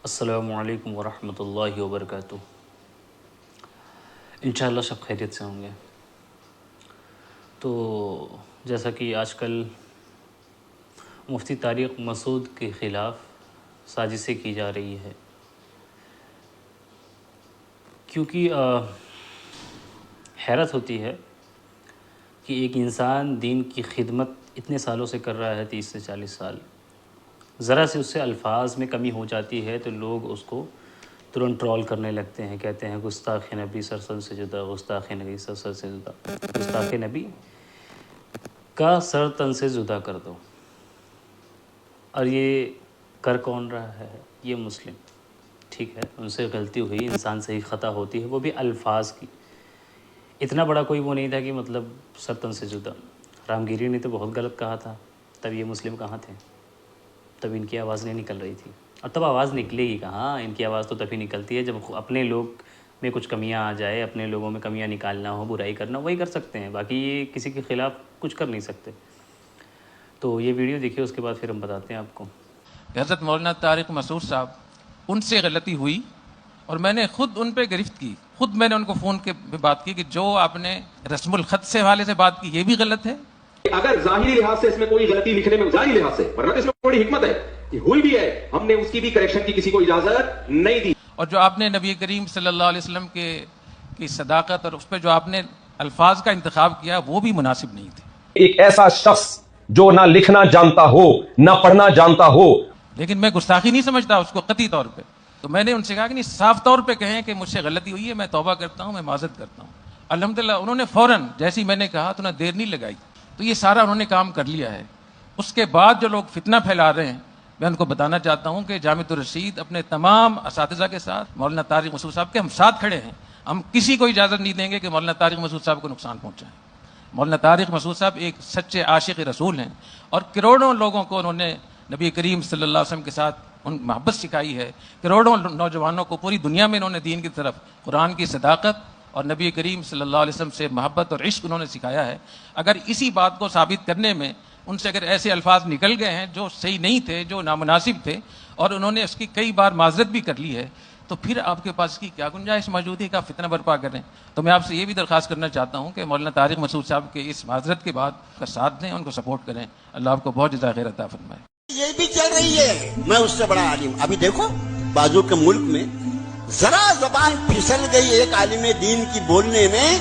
السلام علیکم ورحمۃ اللہ وبرکاتہ۔ انشاءاللہ سب خیریت سے ہوں گے۔ تو جیسا کہ آج کل مفتی طارق مسعود کے خلاف سازشیں کی جا رہی ہے، کیونکہ حیرت ہوتی ہے کہ ایک انسان دین کی خدمت اتنے سالوں سے کر رہا ہے، 30 سے 40 سال، ذرا سے اس سے الفاظ میں کمی ہو جاتی ہے تو لوگ اس کو ترنت ٹرول کرنے لگتے ہیں، کہتے ہیں گستاخ نبی سر سے جدا، گستاخ نبی سر سے جدا، گستاخ نبی کا سر تن سے جدا کر دو۔ اور یہ کر کون رہا ہے؟ یہ مسلم، ٹھیک ہے، ان سے غلطی ہوئی، انسان سے ہی خطا ہوتی ہے، وہ بھی الفاظ کی۔ اتنا بڑا کوئی وہ نہیں تھا کہ مطلب سر تن سے جدا۔ رامگیری نے تو بہت غلط کہا تھا، تب یہ مسلم کہاں تھے؟ تب ان کی آواز نہیں نکل رہی تھی، اور تب آواز نکلے گی کہاں؟ ان کی آواز تو تبھی نکلتی ہے جب اپنے لوگ میں کچھ کمیاں آ جائے، اپنے لوگوں میں کمیاں نکالنا ہو، برائی کرنا، وہی کر سکتے ہیں، باقی یہ کسی کے خلاف کچھ کر نہیں سکتے۔ تو یہ ویڈیو دیکھیے، اس کے بعد پھر ہم بتاتے ہیں آپ کو۔ حضرت مولانا طارق مسعود صاحب، ان سے غلطی ہوئی اور میں نے خود ان پہ گرفت کی، خود میں نے ان کو فون کے پہ بات کی کہ جو آپ نے رسم الخط سے حوالے سے بات کی یہ بھی غلط ہے۔ اگر ظاہری لحاظ سے اس میں کوئی غلطی لکھنے میں، ظاہری لحاظ سے، ورنہ اس میں بڑی حکمت ہے کہ ہوئی بھی ہے، ہم نے اس کی بھی کریکشن کی کسی کو اجازت نہیں دی۔ اور جو آپ نے نبی کریم صلی اللہ علیہ وسلم کی صداقت اور اس پہ جو آپ نے الفاظ کا انتخاب کیا وہ بھی مناسب نہیں تھے۔ ایک ایسا شخص جو نہ لکھنا جانتا ہو نہ پڑھنا جانتا ہو، لیکن میں گستاخی نہیں سمجھتا اس کو قطعی طور پہ، تو میں نے ان سے کہا کہ نہیں، صاف طور پہ کہیں کہ مجھ سے غلطی ہوئی ہے، میں توبہ کرتا ہوں، میں معذرت کرتا ہوں۔ الحمدللہ انہوں نے فوراً جیسی میں نے کہا تو نہ دیر نہیں لگائی، تو یہ سارا انہوں نے کام کر لیا ہے۔ اس کے بعد جو لوگ فتنہ پھیلا رہے ہیں، میں ان کو بتانا چاہتا ہوں کہ جامعۃ الرشید اپنے تمام اساتذہ کے ساتھ مولانا طارق مسعود صاحب کے ہم ساتھ کھڑے ہیں۔ ہم کسی کو اجازت نہیں دیں گے کہ مولانا طارق مسعود صاحب کو نقصان پہنچائیں۔ مولانا طارق مسعود صاحب ایک سچے عاشق رسول ہیں، اور کروڑوں لوگوں کو انہوں نے نبی کریم صلی اللہ علیہ وسلم کے ساتھ ان محبت سکھائی ہے۔ کروڑوں نوجوانوں کو پوری دنیا میں انہوں نے دین کی طرف، قرآن کی صداقت اور نبی کریم صلی اللہ علیہ وسلم سے محبت اور عشق انہوں نے سکھایا ہے۔ اگر اسی بات کو ثابت کرنے میں ان سے اگر ایسے الفاظ نکل گئے ہیں جو صحیح نہیں تھے، جو نامناسب تھے، اور انہوں نے اس کی کئی بار معذرت بھی کر لی ہے، تو پھر آپ کے پاس اس کی کیا گنجائش موجود ہے کہ آپ فتنہ برپا کریں؟ تو میں آپ سے یہ بھی درخواست کرنا چاہتا ہوں کہ مولانا طارق مسعود صاحب کے اس معذرت کے بعد کا ساتھ دیں، ان کو سپورٹ کریں۔ اللہ آپ کو بہت جزائے خیر عطا فرمائے۔ یہ بھی چل رہی ہے، میں اس سے بڑا عالم۔ ابھی دیکھو بازو کے ملک میں ذرا زبان پھسل گئی ایک عالم دین کی بولنے میں،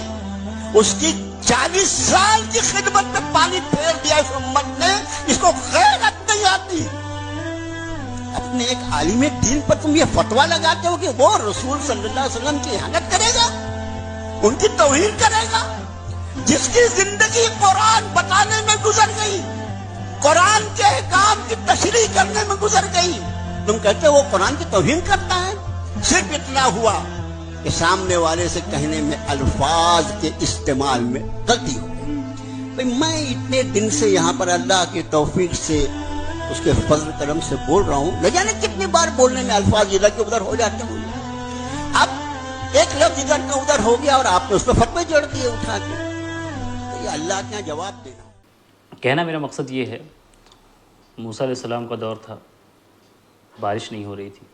اس کی 40 سال کی خدمت میں پانی پھیر دیا اس امت نے۔ اس کو غیرت نہیں آتی۔ اپنے ایک عالم دین پر تم یہ فتویٰ لگاتے ہو کہ وہ رسول صلی اللہ علیہ وسلم کی احانت کرے گا، ان کی توہین کرے گا، جس کی زندگی قرآن بتانے میں گزر گئی، قرآن کے احکام کی تشریح کرنے میں گزر گئی، تم کہتے ہو وہ قرآن کی توہین کرتا ہے؟ صرف اتنا ہوا کہ سامنے والے سے کہنے میں الفاظ کے استعمال میں غلطی ہو گئی۔ میں اتنے دن سے یہاں پر اللہ کی توفیق سے، اس کے فضل کرم سے بول رہا ہوں، نہ جانے کتنی بار بولنے میں الفاظ ادھر کے ادھر ہو جاتے ہوں۔ اب ایک لفظ ادھر کا ادھر ہو گیا اور آپ نے اس پہ فتوے جوڑ دیے اٹھا کے، تو یہ اللہ کے یہاں جواب دینا۔ کہنا میرا مقصد یہ ہے، موسیٰ علیہ السلام کا دور تھا، بارش نہیں ہو رہی تھی،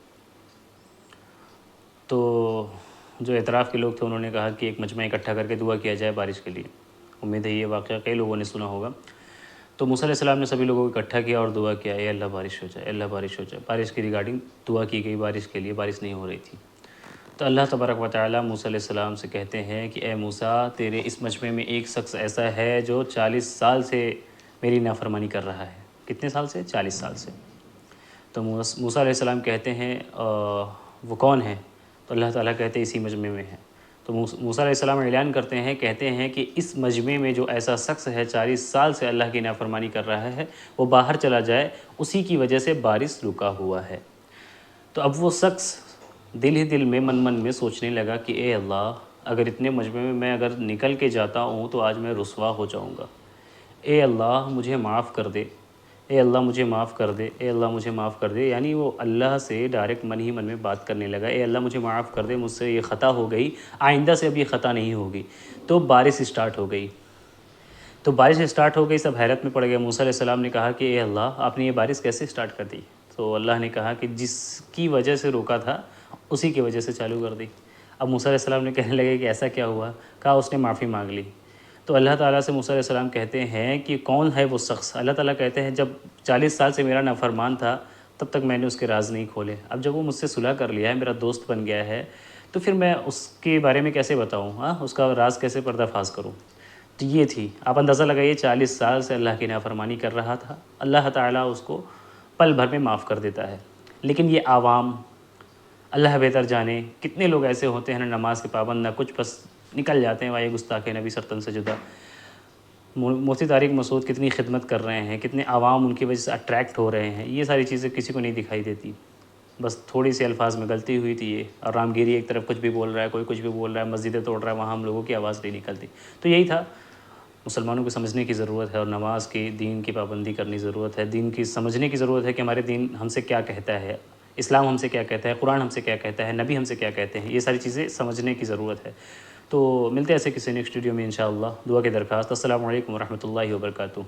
تو جو اعتراف کے لوگ تھے انہوں نے کہا کہ ایک مجمع اکٹھا کر کے دعا کیا جائے بارش کے لیے۔ امید ہے یہ واقعہ کئی لوگوں نے سنا ہوگا۔ تو موسیٰ علیہ السلام نے سبھی لوگوں کو اکٹھا کیا اور دعا کیا، اے اللہ بارش ہو جائے، اے اللہ بارش ہو جائے۔ بارش کی ریگارڈنگ دعا کی گئی، بارش کے لیے، بارش نہیں ہو رہی تھی۔ تو اللہ تبارک و تعالیٰ موسیٰ علیہ السلام سے کہتے ہیں کہ اے موسیٰ، تیرے اس مجمع میں ایک شخص ایسا ہے جو 40 سال سے میری نافرمانی کر رہا ہے۔ کتنے سال سے؟ 40 سال سے۔ تو موسیٰ علیہ السلام کہتے ہیں وہ کون ہے؟ تو اللہ تعالیٰ کہتے ہیں اسی مجمع میں ہے۔ تو موسیٰ علیہ السلام اعلان کرتے ہیں، کہتے ہیں کہ اس مجمع میں جو ایسا شخص ہے 40 سال سے اللہ کی نافرمانی کر رہا ہے، وہ باہر چلا جائے، اسی کی وجہ سے بارش رکا ہوا ہے۔ تو اب وہ شخص دل ہی دل میں، من میں سوچنے لگا کہ اے اللہ، اگر اتنے مجمع میں میں اگر نکل کے جاتا ہوں تو آج میں رسوا ہو جاؤں گا۔ اے اللہ مجھے معاف کر دے، اے اللہ مجھے معاف کر دے، اے اللہ مجھے معاف کر دے۔ یعنی وہ اللہ سے ڈائریکٹ من ہی من میں بات کرنے لگا، اے اللہ مجھے معاف کر دے، مجھ سے یہ خطا ہو گئی، آئندہ سے اب یہ خطا نہیں ہوگی۔ تو بارش اسٹارٹ ہو گئی۔ تو بارش اسٹارٹ ہو گئی، سب حیرت میں پڑ گئے۔ موسیٰ علیہ السلام نے کہا کہ اے اللہ، آپ نے یہ بارش کیسے اسٹارٹ کر دی؟ تو اللہ نے کہا کہ جس کی وجہ سے روکا تھا اسی کی وجہ سے چالو کر دی۔ اب موسیٰ علیہ السلام نے کہنے لگے کہ ایسا کیا ہوا؟ کہا اس نے معافی مانگ لی۔ تو اللہ تعالیٰ سے موسیٰ علیہ السلام کہتے ہیں کہ کون ہے وہ شخص؟ اللہ تعالیٰ کہتے ہیں جب 40 سال سے میرا نافرمان تھا تب تک میں نے اس کے راز نہیں کھولے، اب جب وہ مجھ سے صلح کر لیا ہے، میرا دوست بن گیا ہے، تو پھر میں اس کے بارے میں کیسے بتاؤں؟ اس کا راز کیسے پردہ فاش کروں؟ تو یہ تھی، آپ اندازہ لگائیے 40 سال سے اللہ کی نافرمانی کر رہا تھا، اللہ تعالیٰ اس کو پل بھر میں معاف کر دیتا ہے۔ لیکن یہ عوام، اللہ بہتر جانے کتنے لوگ ایسے ہوتے ہیں نہ نماز کے پابند نہ کچھ، بس نکل جاتے ہیں وائے گستاخ نبی سرتن سے جدا۔ مفتی طارق مسعود کتنی خدمت کر رہے ہیں، کتنے عوام ان کی وجہ سے اٹریکٹ ہو رہے ہیں، یہ ساری چیزیں کسی کو نہیں دکھائی دیتی۔ بس تھوڑی سی الفاظ میں غلطی ہوئی تھی یہ، اور رامگیری ایک طرف کچھ بھی بول رہا ہے، کوئی کچھ بھی بول رہا ہے، مسجدیں توڑ رہا ہے، وہاں ہم لوگوں کی آواز نہیں نکلتی۔ تو یہی تھا، مسلمانوں کو سمجھنے کی ضرورت ہے اور نماز کی دین کی پابندی کرنی ضرورت ہے، دین کی سمجھنے کی ضرورت ہے کہ ہمارے دین ہم سے کیا کہتا ہے، اسلام ہم سے کیا کہتا ہے، قرآن ہم سے کیا کہتا ہے، نبی ہم سے کیا کہتے ہیں، یہ ساری چیزیں سمجھنے کی ضرورت ہے۔ تو ملتے ہیں ایسے کسی نیکسٹ ویڈیو میں انشاءاللہ۔ دعا کی درخواست۔ السلام علیکم ورحمۃ اللہ وبرکاتہ۔